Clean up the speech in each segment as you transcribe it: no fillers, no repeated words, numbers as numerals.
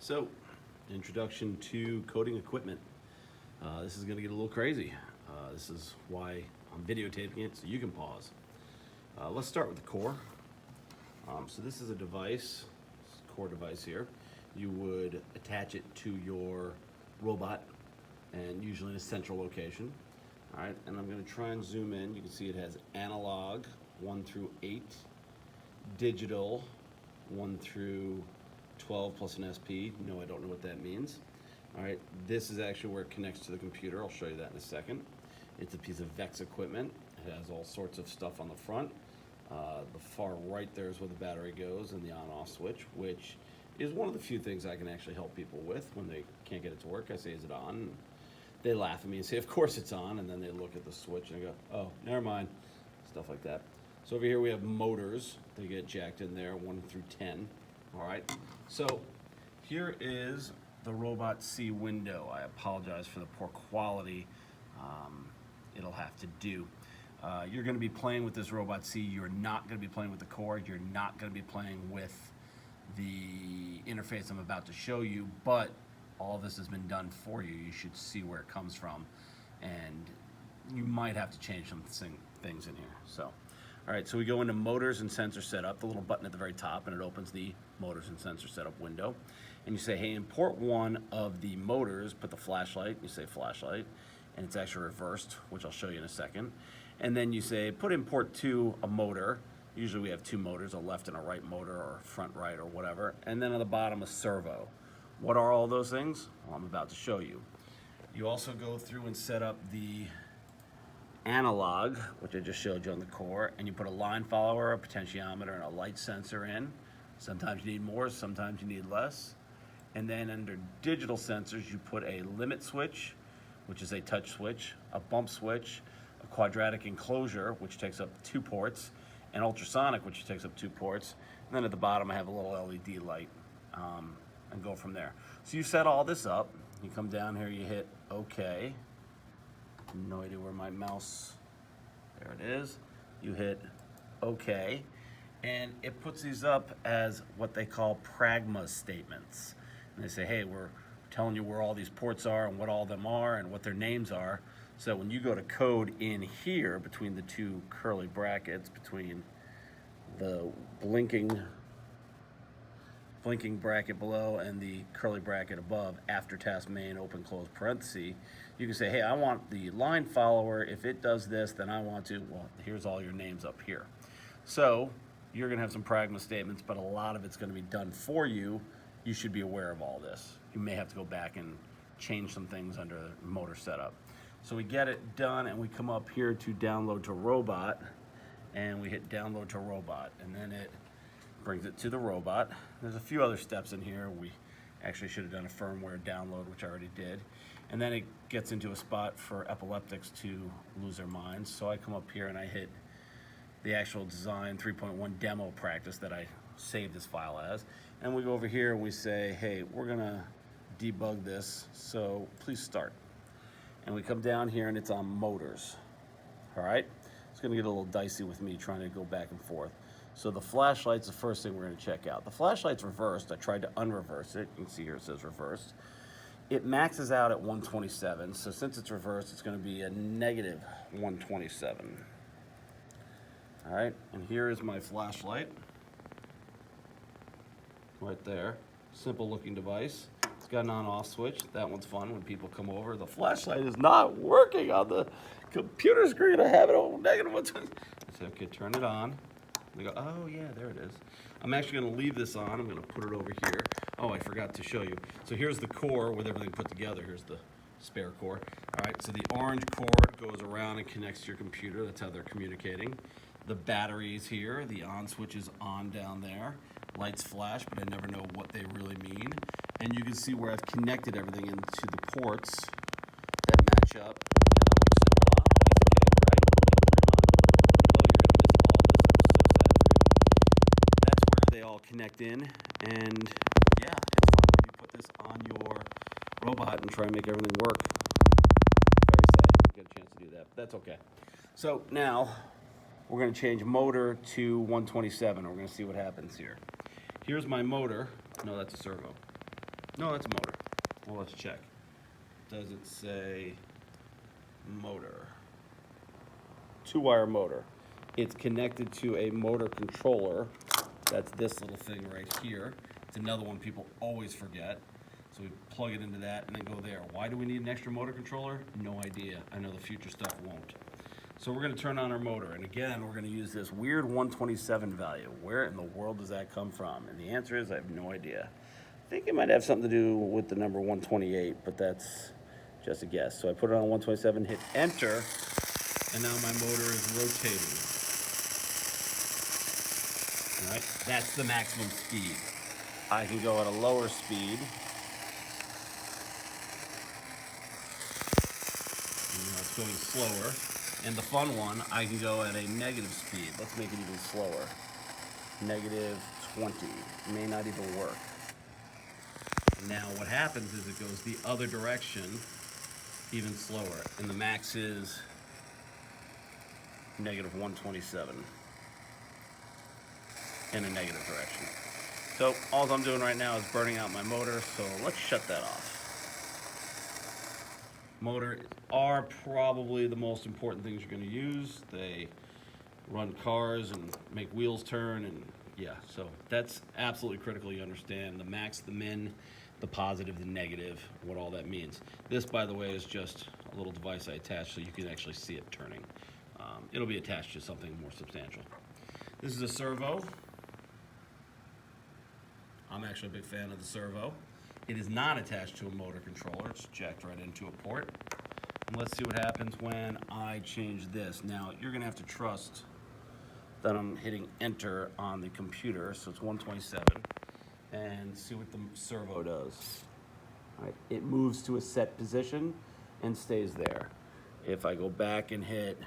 So, introduction to coding equipment. This is going to get a little crazy. This is why I'm videotaping it so you can pause. Let's start with the core. So this is a device, core device here. You would attach it to your robot, and usually in a central location. All right, and I'm going to try and zoom in. You can see it has analog 1 through 8, digital 1 through 12 plus an SP. No, I don't know what that means. All right, this is actually where it connects to the computer. I'll show you that in a second. It's a piece of VEX equipment. It has all sorts of stuff on the front. The far right there is where the battery goes and the on-off switch, which is one of the few things I can actually help people with when they can't get it to work. I say, is it on? And they laugh at me and say, of course it's on. And then they look at the switch and they go, oh, never mind. Stuff like that. So over here we have motors. They get jacked in there, 1 through 10. All right. So here is the Robot C window. I apologize for the poor quality. It'll have to do. You're going to be playing with this Robot C. You're not going to be playing with the core. You're not going to be playing with the interface I'm about to show you, but all of this has been done for you. You should see where it comes from, and you might have to change some things in here. So, all right, so we go into motors and sensor setup, the little button at the very top, and it opens the motors and sensor setup window. And you say, hey, in port 1 of the motors, put the flashlight. You say flashlight, and it's actually reversed, which I'll show you in a second. And then you say, put in port 2 a motor. Usually we have 2 motors, a left and a right motor, or front right, or whatever. And then on the bottom, a servo. What are all those things? Well, I'm about to show you. You also go through and set up the analog, which I just showed you on the core, and you put a line follower, a potentiometer, and a light sensor in. Sometimes you need more, sometimes you need less. And then under digital sensors, you put a limit switch, which is a touch switch, a bump switch, a quadratic enclosure, which takes up 2 ports, and ultrasonic, which takes up 2 ports. And then at the bottom, I have a little LED light, and go from there. So you set all this up. You come down here, you hit OK. No idea where my mouse, there it is. You hit OK, and it puts these up as what they call pragma statements. And they say, hey, we're telling you where all these ports are and what all of them are and what their names are. So when you go to code in here between the 2 curly brackets, between the blinking bracket below and the curly bracket above, after task main, open, close parenthesis, you can say, hey, I want the line follower. If it does this, then I want to, well, here's all your names up here. So you're going to have some pragma statements, but a lot of it's going to be done for you. You should be aware of all this. You may have to go back and change some things under the motor setup. So we get it done, and we come up here to download to robot, and we hit download to robot, and then it brings it to the robot. There's a few other steps in here. We actually should have done a firmware download, which I already did. And then it gets into a spot for epileptics to lose their minds. So I come up here and I hit the actual design 3.1 demo practice that I saved this file as. And we go over here and we say, hey, we're gonna debug this, so please start. And we come down here and it's on motors. All right? It's gonna get a little dicey with me trying to go back and forth. So the flashlight's the first thing we're gonna check out. The flashlight's reversed. I tried to unreverse it. You can see here it says reversed. It maxes out at 127, so since it's reversed, it's gonna be a negative 127. All right, and here is my flashlight. Right there. Simple looking device. It's got an on-off switch. That one's fun when people come over. The flashlight is not working on the computer screen. I have it on negative 120. I say, okay, turn it on. They go, oh yeah, there it is. I'm actually gonna leave this on. I'm gonna put it over here. Oh, I forgot to show you. So here's the core with everything put together. Here's the spare core. All right, so the orange cord goes around and connects to your computer. That's how they're communicating. The batteries here, the on switch is on down there. Lights flash, but I never know what they really mean. And you can see where I've connected everything into the ports that match up. All connect in, and yeah, it's fun when you put this on your robot and try and make everything work. Very sad you didn't get a chance to do that, but that's okay. So now we're going to change motor to 127. We're going to see what happens here. Here's my motor. No, that's a servo. No, that's a motor. Well, let's check. Does it say motor? 2-wire motor. It's connected to a motor controller. That's this little thing right here. It's another one people always forget. So we plug it into that and then go there. Why do we need an extra motor controller? No idea. I know the future stuff won't. So we're going to turn on our motor, and again, we're going to use this weird 127 value. Where in the world does that come from? And the answer is I have no idea. I think it might have something to do with the number 128, but that's just a guess. So I put it on 127, hit enter, and now my motor is rotating. All right, that's the maximum speed. I can go at a lower speed. It's going slower. And the fun one, I can go at a negative speed. Let's make it even slower. Negative 20. May not even work. Now what happens is it goes the other direction, even slower. And the max is negative 127 in a negative direction. So all I'm doing right now is burning out my motor, so let's shut that off. Motor are probably the most important things you're going to use. They run cars and make wheels turn, and yeah, so that's absolutely critical. You understand the max, the min, the positive, the negative, what all that means. This, by the way, is just a little device I attached so you can actually see it turning. It'll be attached to something more substantial. This is a servo. I'm actually a big fan of the servo. It is not attached to a motor controller. It's jacked right into a port. And let's see what happens when I change this. Now, you're gonna have to trust that I'm hitting enter on the computer, so it's 127, and see what the servo does. All right, it moves to a set position and stays there. If I go back and hit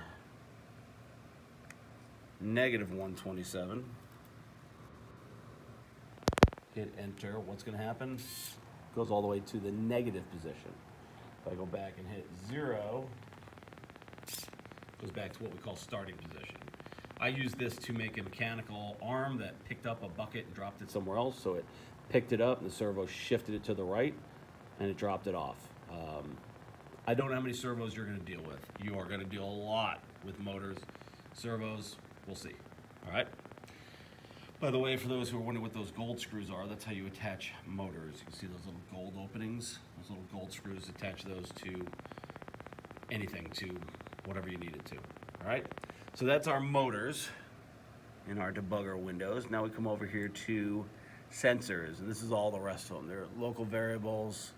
negative 127, hit enter, what's gonna happen? Goes all the way to the negative position. If I go back and hit 0, goes back to what we call starting position. I used this to make a mechanical arm that picked up a bucket and dropped it somewhere else. So it picked it up and the servo shifted it to the right and it dropped it off. I don't know how many servos you're gonna deal with. You are gonna deal a lot with motors, servos, we'll see, all right? By the way, for those who are wondering what those gold screws are, that's how you attach motors. You can see those little gold openings, those little gold screws, attach those to anything, to whatever you need it to, all right? So that's our motors in our debugger windows. Now we come over here to sensors, and this is all the rest of them. They're local variables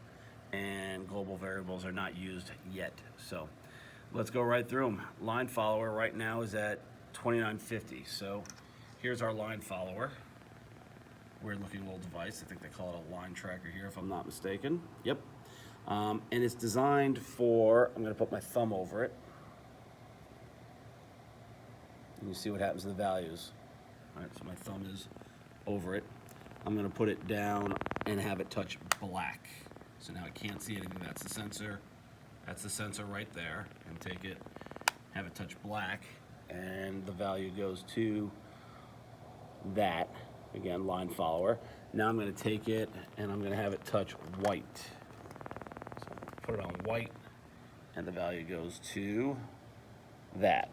and global variables are not used yet. So let's go right through them. Line follower right now is at 2950. So here's our line follower. Weird looking little device. I think they call it a line tracker here if I'm not mistaken. Yep. And it's designed for, I'm gonna put my thumb over it. And you see what happens to the values. All right, so my thumb is over it. I'm gonna put it down and have it touch black. So now I can't see anything. That's the sensor. That's the sensor right there. And take it, have it touch black, and the value goes to that. Again, line follower. Now I'm gonna take it and I'm gonna have it touch white. So put it on white, and the value goes to that.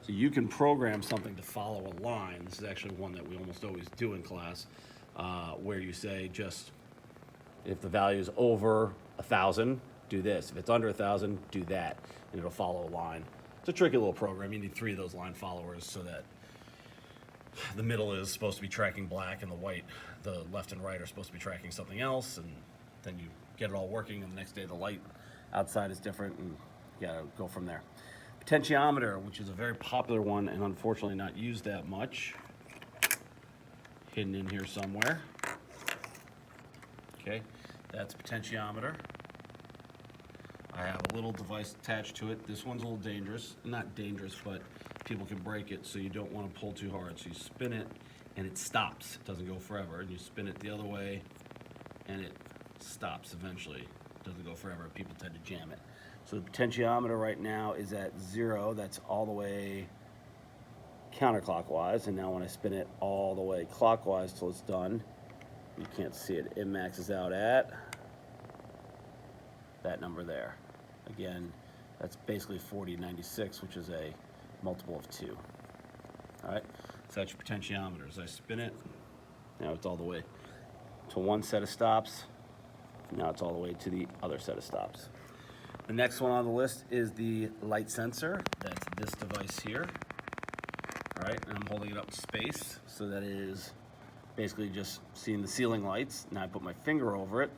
So you can program something to follow a line. This is actually one that we almost always do in class, where you say just, if the value is over 1,000, do this. If it's under 1,000, do that, and it'll follow a line. It's a tricky little program. You need 3 of those line followers so that the middle is supposed to be tracking black and the left and right are supposed to be tracking something else, and then you get it all working, and the next day the light outside is different, and you gotta go from there. Potentiometer, which is a very popular one and unfortunately not used that much. Hidden in here somewhere. Okay, that's potentiometer. I have a little device attached to it. This one's a little dangerous. Not dangerous, but people can break it, so you don't want to pull too hard. So you spin it and it stops. It doesn't go forever. And you spin it the other way and it stops eventually. It doesn't go forever. People tend to jam it. So the potentiometer right now is at 0. That's all the way counterclockwise. And now when I spin it all the way clockwise till it's done, you can't see it. It maxes out at that number there. Again, that's basically 4096, which is a multiple of 2. All right, so that's your potentiometer. As I spin it, now it's all the way to one set of stops. Now it's all the way to the other set of stops. The next one on the list is the light sensor. That's this device here. All right, and I'm holding it up in space so that it is basically just seeing the ceiling lights. Now I put my finger over it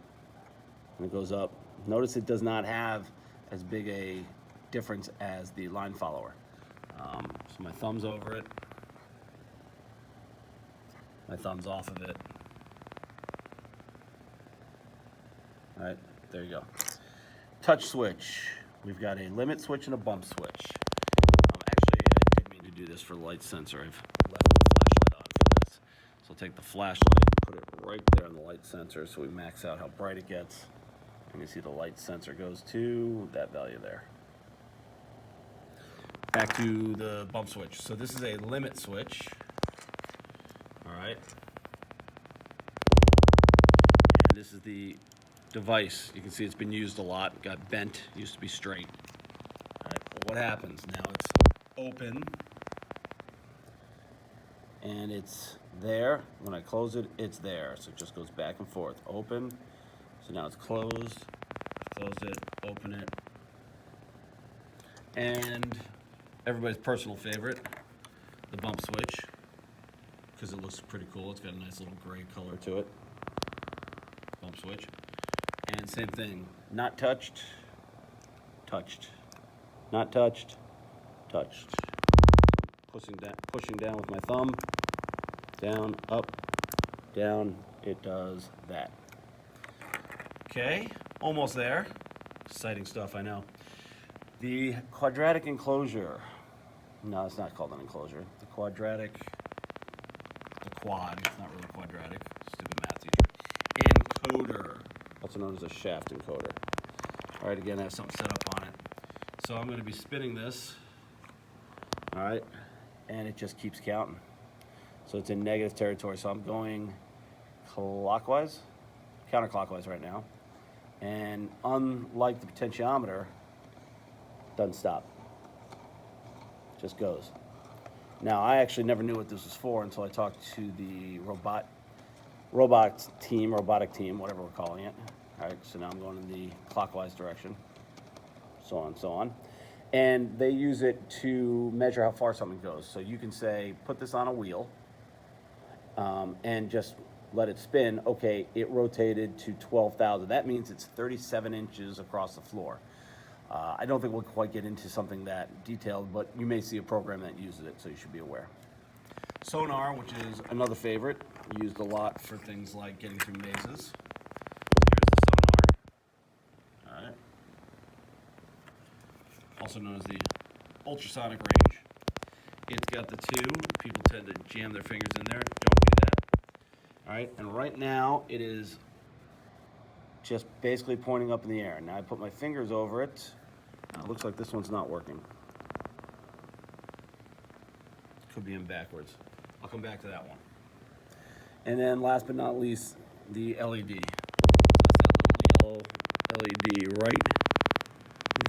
and it goes up. Notice it does not have as big a difference as the line follower. So my thumb's over it, my thumb's off of it. All right, there you go. Touch switch. We've got a limit switch and a bump switch. Actually, I didn't mean to do this for the light sensor. I've left the flashlight on for this. So I'll take the flashlight and put it right there on the light sensor so we max out how bright it gets. And you see the light sensor goes to that value there. Back to the bump switch. So this is a limit switch. All right. And this is the device. You can see it's been used a lot. Got bent. Used to be straight. All right. Well, what happens? Now it's open. And it's there. When I close it, it's there. So it just goes back and forth. Open. So now it's closed. Close it. Open it. And everybody's personal favorite, the bump switch, because it looks pretty cool. It's got a nice little gray color to it. Bump switch. And same thing, not touched, touched, not touched, touched. Pushing down with my thumb, down, up, down, it does that. Okay, almost there. Exciting stuff, I know. The quadratic enclosure. No, it's not called an enclosure. The quad, it's not really quadratic. Stupid math teacher. Encoder, also known as a shaft encoder. All right, again, I have something set up on it. So I'm gonna be spinning this, all right, and it just keeps counting. So it's in negative territory. So I'm going counterclockwise right now. And unlike the potentiometer, doesn't stop, just goes. Now, I actually never knew what this was for until I talked to the robotic team, whatever we're calling it. All right, so now I'm going in the clockwise direction, so on and so on. And they use it to measure how far something goes. So you can say, put this on a wheel and just let it spin. Okay, it rotated to 12,000. That means it's 37 inches across the floor. I don't think we'll quite get into something that detailed, but you may see a program that uses it, so you should be aware. Sonar, which is another favorite, used a lot for things like getting through mazes. Here's the sonar. All right. Also known as the ultrasonic range. It's got the 2. People tend to jam their fingers in there. Don't do that. All right, and right now it is just basically pointing up in the air. Now I put my fingers over it. Now it looks like this one's not working. Could be in backwards. I'll come back to that one. And then last but not least, the LED. So that's that little yellow LED right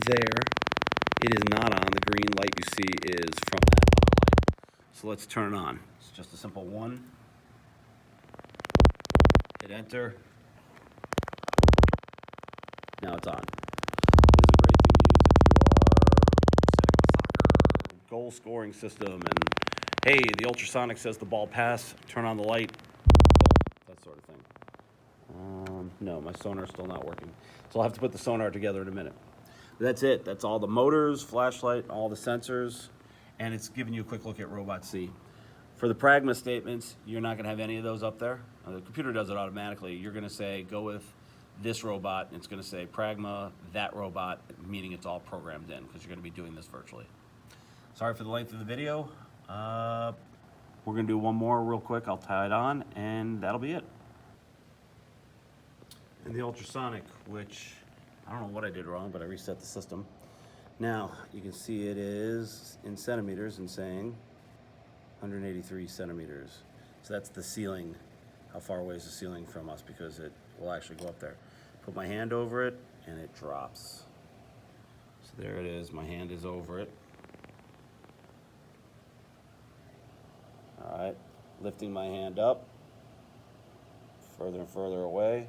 there. It is not on. The green light you see is from that other light. So let's turn it on. It's just a simple 1. Hit enter. Now it's on. This is a great thing to use if you are setting up a soccer goal scoring system and, hey, the ultrasonic says the ball pass, turn on the light, goal, that sort of thing. No, my sonar's still not working. So I'll have to put the sonar together in a minute. But that's it. That's all the motors, flashlight, all the sensors, and it's giving you a quick look at Robot C. For the pragma statements, you're not going to have any of those up there. The computer does it automatically. You're going to say, go with this robot, and it's going to say pragma, that robot, meaning it's all programmed in, because you're going to be doing this virtually. Sorry for the length of the video. We're going to do one more real quick. I'll tie it on, and that'll be it. And the ultrasonic, which I don't know what I did wrong, but I reset the system. Now, you can see it is in centimeters and saying 183 centimeters. So that's the ceiling. How far away is the ceiling from us, because it will actually go up there. Put my hand over it and it drops. So there it is, my hand is over it. All right, lifting my hand up, further and further away,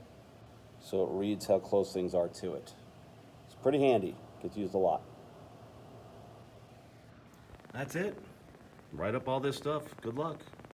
so it reads how close things are to it. It's pretty handy, gets used a lot. That's it. Write up all this stuff. Good luck.